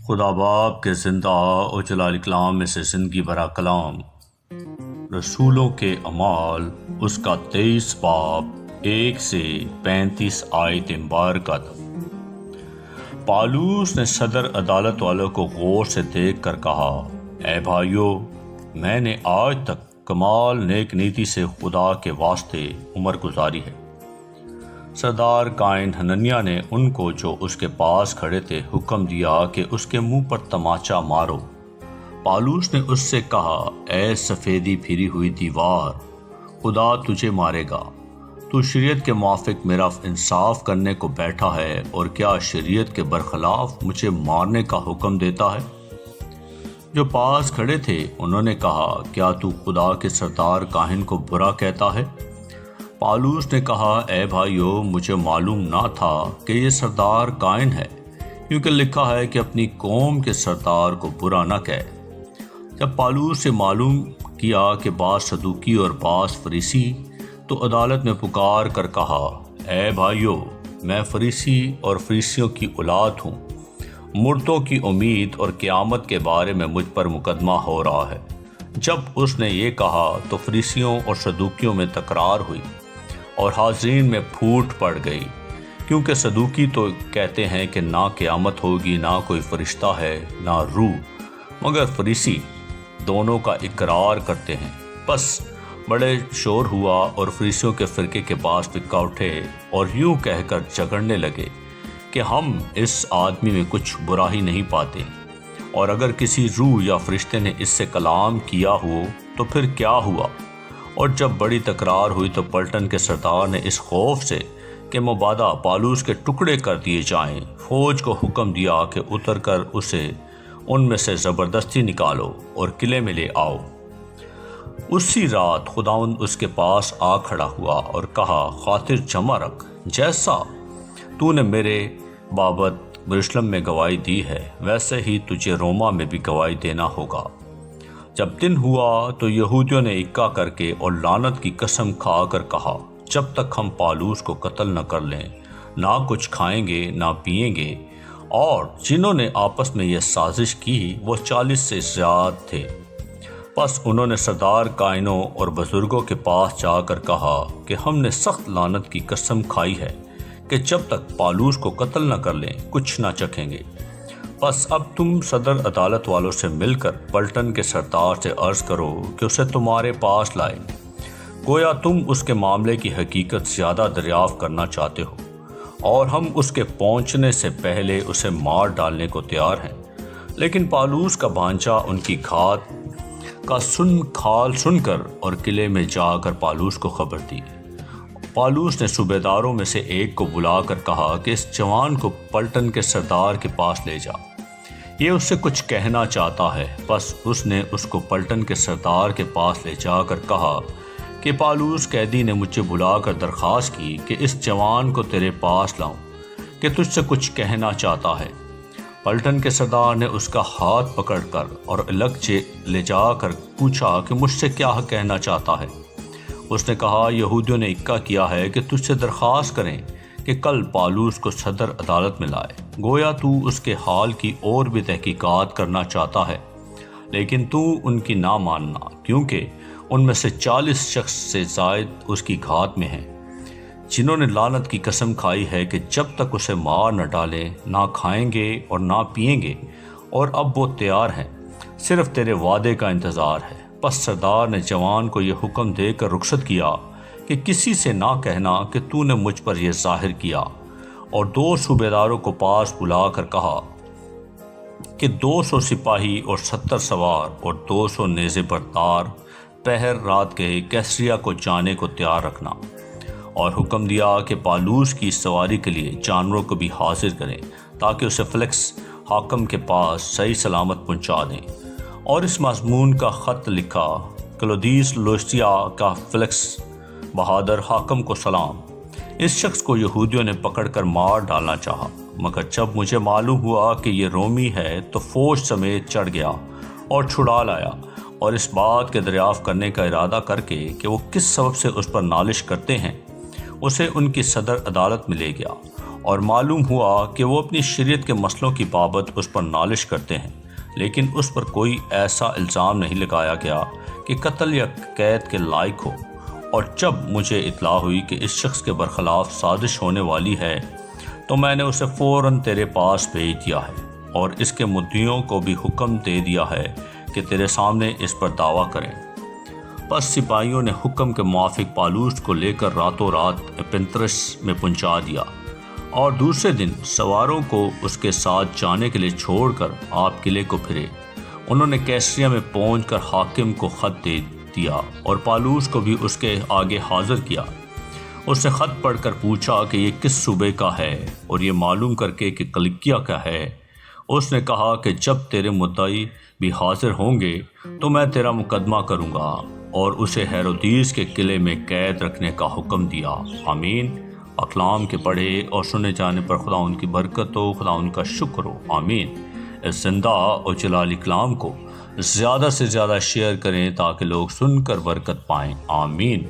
خدا باپ کے زندہ و جلال کلام میں سے زندگی بھرا کلام، رسولوں کے اعمال اس کا 23 باب 1 سے 35 آیت مبارکہ۔ پالوس نے صدر عدالت والوں کو غور سے دیکھ کر کہا، اے بھائیو، میں نے آج تک کمال نیک نیتی سے خدا کے واسطے عمر گزاری ہے۔ سردار قائن حننیہ نے ان کو جو اس کے پاس کھڑے تھے حکم دیا کہ اس کے منہ پر تماچا مارو۔ پالوس نے اس سے کہا، اے سفیدی پھری ہوئی دیوار، خدا تجھے مارے گا۔ تو شریعت کے موافق میرا انصاف کرنے کو بیٹھا ہے، اور کیا شریعت کے برخلاف مجھے مارنے کا حکم دیتا ہے؟ جو پاس کھڑے تھے انہوں نے کہا، کیا تو خدا کے سردار کاہن کو برا کہتا ہے؟ پالوس نے کہا، اے بھائیو، مجھے معلوم نہ تھا کہ یہ سردار قائن ہے، کیونکہ لکھا ہے کہ اپنی قوم کے سردار کو برا نہ کہے۔ جب پالوس سے معلوم کیا کہ بعض صدوقی اور بعض فریسی، تو عدالت میں پکار کر کہا، اے بھائیو، میں فریسی اور فریسیوں کی اولاد ہوں۔ مردوں کی امید اور قیامت کے بارے میں مجھ پر مقدمہ ہو رہا ہے۔ جب اس نے یہ کہا تو فریسیوں اور صدوقیوں میں تکرار ہوئی، اور حاضرین میں پھوٹ پڑ گئی، کیونکہ صدوقی تو کہتے ہیں کہ نہ قیامت ہوگی، نہ کوئی فرشتہ ہے، نہ روح، مگر فریسی دونوں کا اقرار کرتے ہیں۔ بس بڑے شور ہوا، اور فریسیوں کے فرقے کے پاس فقہ اٹھے اور یوں کہہ کر جھگڑنے لگے کہ ہم اس آدمی میں کچھ برا ہی نہیں پاتے، اور اگر کسی روح یا فرشتے نے اس سے کلام کیا ہو تو پھر کیا ہوا؟ اور جب بڑی تکرار ہوئی تو پلٹن کے سردار نے اس خوف سے کہ مبادا پالوس کے ٹکڑے کر دیے جائیں، فوج کو حکم دیا کہ اتر کر اسے ان میں سے زبردستی نکالو اور قلعے میں لے آؤ۔ اسی رات خداوند اس کے پاس آ کھڑا ہوا اور کہا، خاطر جمع رکھ، جیسا تو نے میرے بابت یروشلم میں گواہی دی ہے، ویسے ہی تجھے روما میں بھی گواہی دینا ہوگا۔ جب دن ہوا تو یہودیوں نے اکا کر کے اور لعنت کی قسم کھا کر کہا، جب تک ہم پالوس کو قتل نہ کر لیں، نہ کچھ کھائیں گے نہ پئیں گے۔ اور جنہوں نے آپس میں یہ سازش کی وہ 40 سے زیادہ تھے۔ پس انہوں نے سردار قائنوں اور بزرگوں کے پاس جا کر کہا کہ ہم نے سخت لعنت کی قسم کھائی ہے کہ جب تک پالوس کو قتل نہ کر لیں کچھ نہ چکھیں گے۔ بس اب تم صدر عدالت والوں سے مل کر پلٹن کے سردار سے عرض کرو کہ اسے تمہارے پاس لائے، گویا تم اس کے معاملے کی حقیقت زیادہ دریافت کرنا چاہتے ہو، اور ہم اس کے پہنچنے سے پہلے اسے مار ڈالنے کو تیار ہیں۔ لیکن پالوس کا بھانجا ان کی گھات کا کھال سن کر اور قلعے میں جا کر پالوس کو خبر دی۔ پالوس نے صوبیداروں میں سے ایک کو بلا کر کہا کہ اس جوان کو پلٹن کے سردار کے پاس لے جا، یہ اس سے کچھ کہنا چاہتا ہے۔ بس اس نے اس کو پلٹن کے سردار کے پاس لے جا کر کہا کہ پالوس قیدی نے مجھے بلا کر درخواست کی کہ اس جوان کو تیرے پاس لاؤں کہ تجھ سے کچھ کہنا چاہتا ہے۔ پلٹن کے سردار نے اس کا ہاتھ پکڑ کر اور الگ لے جا کر پوچھا کہ مجھ سے کیا کہنا چاہتا ہے؟ اس نے کہا، یہودیوں نے اکا کیا ہے کہ تجھ سے درخواست کریں کہ کل پالوس کو صدر عدالت میں لائے، گویا تو اس کے حال کی اور بھی تحقیقات کرنا چاہتا ہے، لیکن تو ان کی نہ ماننا، کیونکہ ان میں سے 40 شخص سے زائد اس کی گھات میں ہیں، جنہوں نے لعنت کی قسم کھائی ہے کہ جب تک اسے مار نہ ڈالیں نہ کھائیں گے اور نہ پئیں گے، اور اب وہ تیار ہیں، صرف تیرے وعدے کا انتظار ہے۔ پس سردار نے جوان کو یہ حکم دے کر رخصت کیا کہ کسی سے نہ کہنا کہ تو نے مجھ پر یہ ظاہر کیا، اور 2 صوبیداروں کو پاس بلا کر کہا کہ 200 سپاہی اور 70 سوار اور 200 نیزے بردار پہر رات کے کیسریا کو جانے کو تیار رکھنا، اور حکم دیا کہ پالوس کی سواری کے لیے جانوروں کو بھی حاضر کریں تاکہ اسے فلکس حاکم کے پاس صحیح سلامت پہنچا دیں۔ اور اس مضمون کا خط لکھا، کلودیس لوسٹیا کا فلکس بہادر حاکم کو سلام۔ اس شخص کو یہودیوں نے پکڑ کر مار ڈالنا چاہا، مگر جب مجھے معلوم ہوا کہ یہ رومی ہے تو فوج سمیت چڑھ گیا اور چھڑا لایا، اور اس بات کے دریافت کرنے کا ارادہ کر کے کہ وہ کس سبب سے اس پر نالش کرتے ہیں، اسے ان کی صدر عدالت میں لے گیا، اور معلوم ہوا کہ وہ اپنی شریعت کے مسئلوں کی بابت اس پر نالش کرتے ہیں، لیکن اس پر کوئی ایسا الزام نہیں لگایا گیا کہ قتل یا قید کے لائق ہو۔ اور جب مجھے اطلاع ہوئی کہ اس شخص کے برخلاف سازش ہونے والی ہے تو میں نے اسے فوراً تیرے پاس بھیج دیا ہے اور اس کے مدعیوں کو بھی حکم دے دیا ہے کہ تیرے سامنے اس پر دعویٰ کریں۔ پس سپاہیوں نے حکم کے موافق پالوس کو لے کر راتوں رات پنترس میں پہنچا دیا اور دوسرے دن سواروں کو اس کے ساتھ جانے کے لیے چھوڑ کر آپ قلعے کو پھرے۔ انہوں نے کیسریا میں پہنچ کر حاکم کو خط دے دیا اور پالوس کو بھی اس کے آگے حاضر کیا۔ اس سے خط پڑھ کر پوچھا کہ یہ کس صوبے کا ہے اور یہ معلوم کر کے کہ کلکیا کا ہے۔ اس نے کہا کہ جب تیرے مدعی بھی حاضر ہوں گے تو میں تیرا مقدمہ کروں گا، اور اسے ہیرودیس کے قلعے میں قید رکھنے کا حکم دیا۔ آمین۔ اقلام کے پڑھے اور سنے جانے پر خدا ان کی برکت ہو، خدا ان کا شکر ہو۔ آمین۔ اس زندہ اور جلالی کلام کو زیادہ سے زیادہ شیئر کریں تاکہ لوگ سن کر برکت پائیں۔ آمین۔